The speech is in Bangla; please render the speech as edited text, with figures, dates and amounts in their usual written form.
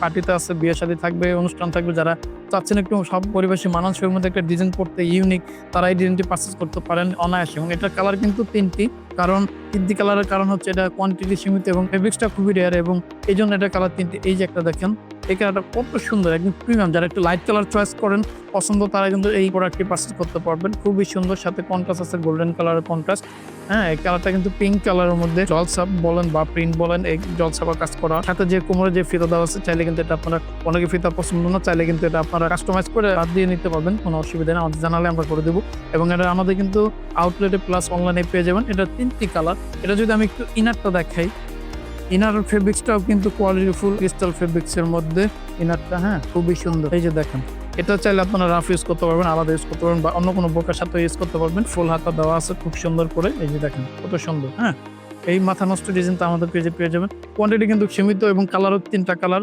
পার্টিতে আছে, বিয়ে শাদী থাকবে, অনুষ্ঠান থাকবে, যারা চাচ্ছেন একটু সব পরিবেশে মানানসইয়ের মধ্যে একটা ডিজাইন করতে ইউনিক, তারা এই ডিজাইনটি পারচেজ করতে পারেন অনায়াসে। এবং এটার কালার কিন্তু ৩টি, কারণ ৩টি কালারের কারণ হচ্ছে এটা কোয়ান্টিটি সীমিত এবং ফেব্রিক্সটা খুবই রেয়ার, এবং এই জন্য এটা কালার ৩টি। এই যে একটা দেখেন, এই কালারটা কত সুন্দর, একদম প্রিমিয়াম। যারা একটু লাইট কালার চয়েস করেন পছন্দ, তারা কিন্তু এই প্রোডাক্টটি পারচেজ করতে পারবেন। খুবই সুন্দর, সাথে কন্ট্রাস্ট আছে, গোল্ডেন কালারের কন্ট্রাস্ট। হ্যাঁ, এই কালারটা কিন্তু পিঙ্ক কালারের মধ্যে জলছাপ বলেন বা প্রিন্ট বলেন, এই জলছাপা কাজ করা, সাথে যে কোমরে যে ফিতা দেওয়া আছে, চাইলে কিন্তু এটা আপনারা, অনেকে ফিতা পছন্দ না চাইলে কিন্তু এটা আপনারা কাস্টমাইজ করে হাত দিয়ে নিতে পারবেন, কোনো অসুবিধা নেই। আমাদের জানালে আমরা করে দেবো। এবং এটা আমাদের কিন্তু আউটলেটে প্লাস অনলাইনে পেয়ে যাবেন। এটা 3টি কালার। এটা যদি আমি একটু ইনারটা দেখাই, ইনার ফেব্রিক্সটাও কিন্তু কোয়ালিটিফুল ক্রিস্টাল ফেব্রিক্সের মধ্যে ইনারটা। হ্যাঁ, খুবই সুন্দর। এই যে দেখেন, এটা চাইলে আপনারা রাফ ইউজ করতে পারবেন, আলাদা ইউজ করতে পারবেন, বা অন্য কোনো বোরকার সাথে ইউজ করতে পারবেন। ফুল হাতা দেওয়া আছে খুব সুন্দর করে। এই যে দেখেন কত সুন্দর। হ্যাঁ, এই মাথা নষ্ট ডিজাইনটা আমাদের পেজে পেয়ে যাবেন। কোয়ান্টিটি কিন্তু সীমিত এবং কালারও 3টা কালার।